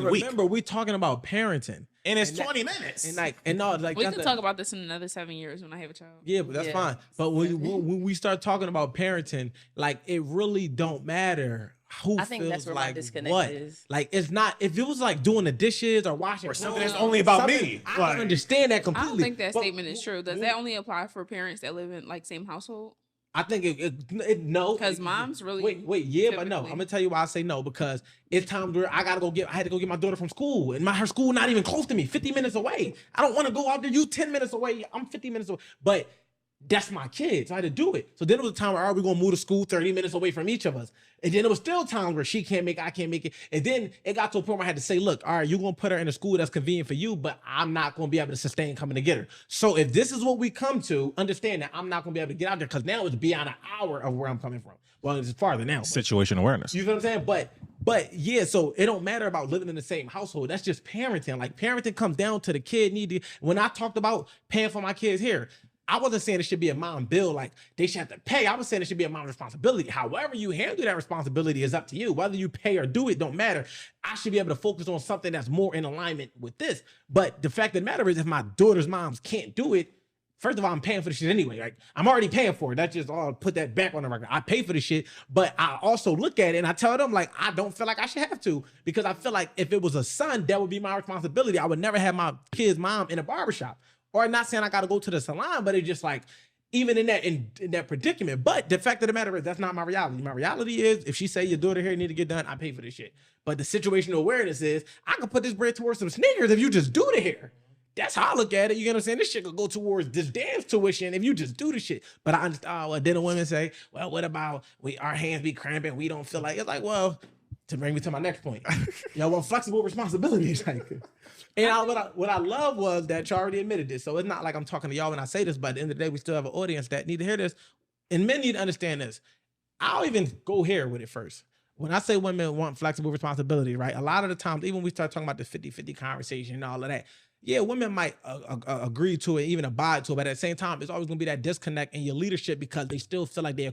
every week. Remember, we're talking about parenting. And it's 20 minutes. And no, like we can talk about this in another 7 years when I have a child. Yeah, but that's fine. But when we start talking about parenting, like it really don't matter who I think feels that's where like my disconnect what. is. Like it's not. If it was like doing the dishes or washing or something clothes, that's only about me. I Like, can understand that I completely. don't think that statement is true. Does that only apply for parents that live in like same household? I think no, Because mom's really wait, yeah, but no. typically- I'm gonna tell you why I say no, because it's times where I had to go get my daughter from school, and her school not even close to me, 50 minutes away. I don't want to go out there. You 10 minutes away, I'm 50 minutes away, but that's my kids. So I had to do it. So then it was a time where, all right, we're gonna move to school 30 minutes away from each of us. And then it was still times where she can't make it, I can't make it. And then it got to a point where I had to say, look, all right, you're gonna put her in a school that's convenient for you, but I'm not gonna be able to sustain coming to get her. So if this is what we come to, understand that I'm not gonna be able to get out there because now it's beyond an hour of where I'm coming from. Well, it's farther now. situation awareness. You know what I'm saying? But yeah, so it don't matter about living in the same household. That's just parenting. Like parenting comes down to the kid when I talked about paying for my kids here, I wasn't saying it should be a mom bill, like they should have to pay. I was saying it should be a mom's responsibility. However you handle that responsibility is up to you. Whether you pay or do it, don't matter. I should be able to focus on something that's more in alignment with this. But the fact of the matter is, if my daughter's moms can't do it, first of all, I'm paying for the shit anyway. Like I'm already paying for it. That's just all. Put that back on the record. I pay for the shit, but I also look at it and I tell them like I don't feel like I should have to, because I feel like if it was a son, that would be my responsibility. I would never have my kid's mom in a barbershop. Or not saying I got to go to the salon, but it's just like, even in that predicament. But the fact of the matter is, that's not my reality. My reality is, if she say your daughter here need to get done, I pay for this shit. But the situational awareness is, I can put this bread towards some sneakers if you just do the hair. That's how I look at it. You get what I'm saying? This shit could go towards this dance tuition if you just do the shit. But I understand. Well, then the women say, well, what about our hands be cramping? We don't feel like it's like, well, to bring me to my next point. Y'all want flexible responsibilities. Like, and what I love was that you already admitted this. So it's not like I'm talking to y'all when I say this, but at the end of the day, we still have an audience that need to hear this. And men need to understand this. I'll even go here with it first. When I say women want flexible responsibility, right? A lot of the times, even when we start talking about the 50-50 conversation and all of that, yeah, women might agree to it, even abide to it, but at the same time, it's always going to be that disconnect in your leadership because they still feel like they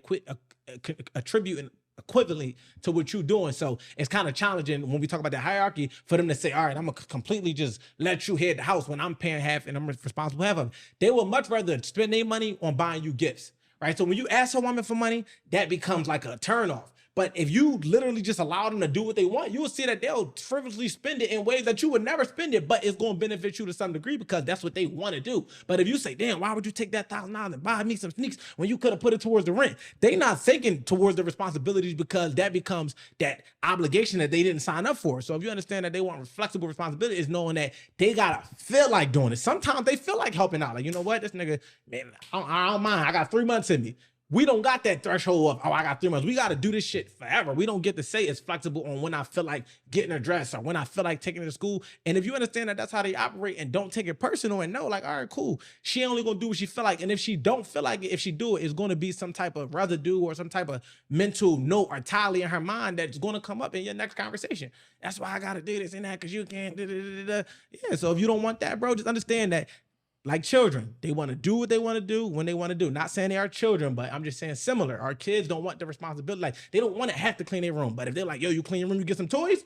attribute equivalently to what you're doing. So it's kind of challenging when we talk about the hierarchy for them to say, all right, I'm going to completely just let you head the house when I'm paying half and I'm responsible for half of it. They would much rather spend their money on buying you gifts, right? So when you ask a woman for money, that becomes like a turnoff. But if you literally just allow them to do what they want, you will see that they'll frivolously spend it in ways that you would never spend it, but it's going to benefit you to some degree because that's what they want to do. But if you say, damn, why would you take that $1,000 and buy me some sneaks when you could have put it towards the rent? They not thinking towards the responsibilities because that becomes that obligation that they didn't sign up for. So if you understand that they want flexible responsibility, is knowing that they got to feel like doing it. Sometimes they feel like helping out. Like, you know what? This nigga, man, I don't mind. I got 3 months in me. We don't got that threshold of, oh, I got 3 months. We got to do this shit forever. We don't get to say it's flexible on when I feel like getting a dress or when I feel like taking it to school. And if you understand that that's how they operate and don't take it personal and know, like, all right, cool. She only going to do what she feel like. And if she don't feel like it, if she do it, it's going to be some type of residue or some type of mental note or tally in her mind that's going to come up in your next conversation. That's why I got to do this and that because you can't. Yeah, so if you don't want that, bro, just understand that. Like children, they want to do what they want to do when they want to do. Not saying they are children, but I'm just saying similar. Our kids don't want the responsibility. Like they don't want to have to clean their room. But if they're like, yo, you clean your room, you get some toys,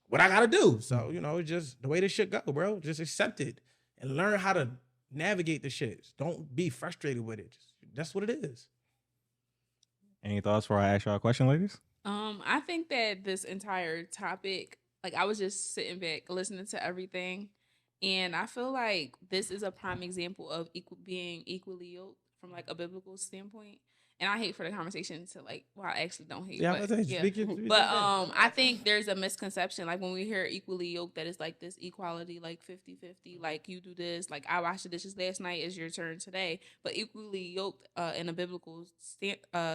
what I got to do? So, you know, it's just the way this shit go, bro. Just accept it and learn how to navigate the shit. Don't be frustrated with it. That's what it is. Any thoughts before I ask y'all a question, ladies? I think that this entire topic, like I was just sitting back listening to everything. And I feel like this is a prime example of being equally yoked from like a biblical standpoint. And I hate for the conversation to like, well, I actually don't hate. Yeah, but, yeah. I think there's a misconception. Like when we hear equally yoked, that it's like this equality, like 50-50, like you do this, like I washed the dishes last night, it's your turn today. But equally yoked in a biblical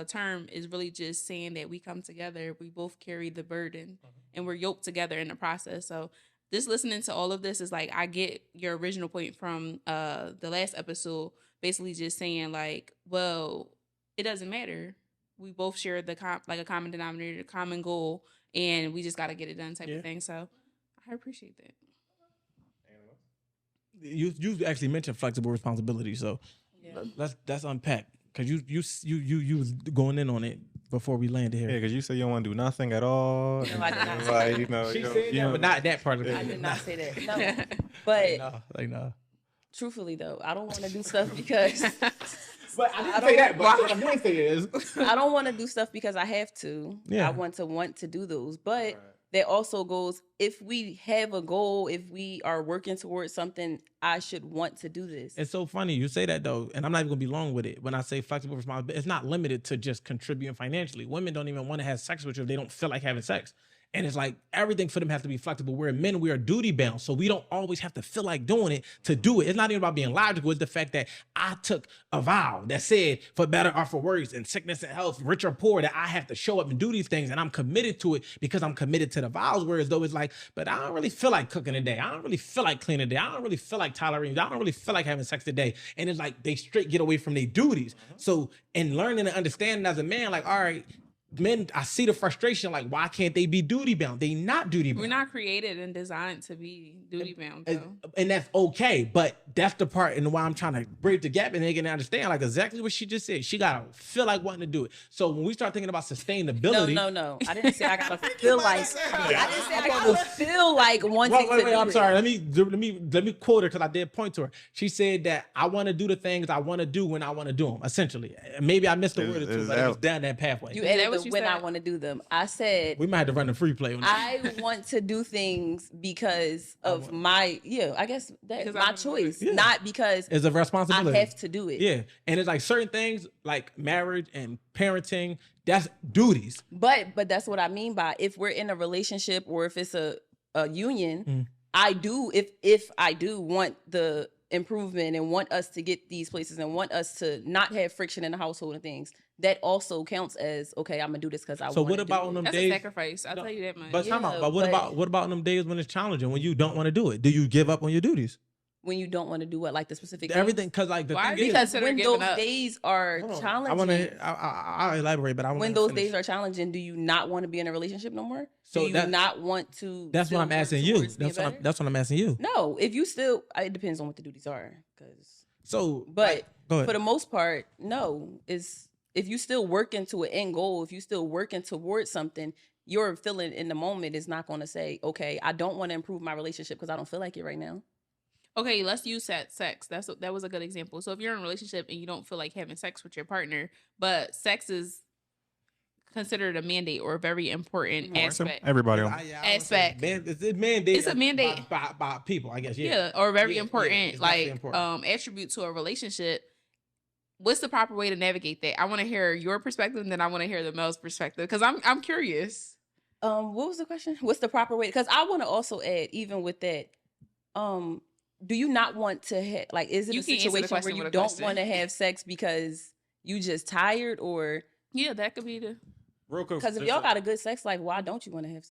term is really just saying that we come together, we both carry the burden, and we're yoked together in the process. So just listening to all of this is like, I get your original point from the last episode, basically just saying like, well, it doesn't matter. We both share the a common denominator, a common goal, and we just got to get it done type of thing. So I appreciate that. You actually mentioned flexible responsibility, so let's unpack because you was going in on it. before we landed Yeah, here. because you said you don't want to do nothing at all. No, I did not say Like, that. you know, She you know, said you that, know, but not that part of it. I did not say that. No, but No. truthfully though, I don't want to do stuff because But I didn't say that. But what I'm going to say is, I don't want to do stuff because I have to. Yeah. I want to do those. But that also goes, if we have a goal, if we are working towards something, I should want to do this. it's so funny you say that though, and I'm not even gonna be long with it. When I say flexible responsibility, it's not limited to just contributing financially. Women don't even want to have sex with you if they don't feel like having sex. And it's like everything for them has to be flexible. Where men, we are duty bound. So we don't always have to feel like doing it to do it. It's not even about being logical. It's the fact that I took a vow that said for better or for worse, in sickness and health, rich or poor, that I have to show up and do these things. And I'm committed to it because I'm committed to the vows. Whereas though it's like, but I don't really feel like cooking today. I don't really feel like cleaning today. I don't really feel like tolerating. I don't really feel like having sex today. And it's like they straight get away from their duties. So in learning and understanding as a man, like, all right, men, I see the frustration. Like, why can't they be duty bound? They not duty bound. We're not created and designed to be duty bound, though. And that's okay. But that's the part and why I'm trying to bridge the gap and they can understand like exactly what she just said. She gotta feel like wanting to do it. So when we start thinking about sustainability, No. I didn't say I gotta feel like. I didn't say I gotta feel like wanting to do I'm it. sorry. Let me quote her because I did point to her. She said that I want to do the things I want to do when I want to do them. Essentially, maybe I missed a word or two, but it was down that pathway. You Is that added what the you when I said? want to do them. I said We might have to run the free play on that. I want to do things because of my I guess that's Because my I'm choice, Yeah. not because It's a I responsibility. have to do it. Yeah, and it's like certain things like marriage and parenting. That's duties. But that's what I mean by if we're in a relationship or if it's a union, I do if I do want the improvement and want us to get these places and want us to not have friction in the household and things, that also counts as okay, I'm gonna do this because I want to. So what about on them That's days? a sacrifice. I'll tell you that much. But time out. Yeah, But what about on them days when it's challenging, when you don't want to do it? Do you give up on your duties? when you don't want to do what, like the specific Everything, because like the Why thing do you is, because consider when giving those up? days are Hold on. challenging, I'll elaborate, but I want when those days are challenging, do you not want to be in a relationship no more? So do you that- not want to? That's what still I'm work asking you. towards being That's better? what I'm asking you. No, if you still, it depends on what the duties are. Because, So, but go ahead. for the most part, no. Is if you still working to an end goal, if you still working towards something, your feeling in the moment is not going to say, okay, I don't want to improve my relationship because I don't feel like it right now. Okay, let's use sex. That was a good example. So if you're in a relationship and you don't feel like having sex with your partner, but sex is considered a mandate or a very important aspect. Everybody. Aspect. It's a mandate. It's a mandate. by people, I guess. Yeah, or a very Yeah, important it's definitely like important. attribute to a relationship. What's the proper way to navigate that? I want to hear your perspective, and then I want to hear the male's perspective because I'm curious. What was the question? What's the proper way? Because I want to also add, even with that, do you not want to have, like, is it You a can answer the situation where question you with a don't question. want to have sex because you just tired, or Yeah, that could be the. Real quick. because if y'all got a good sex life, why don't you want to have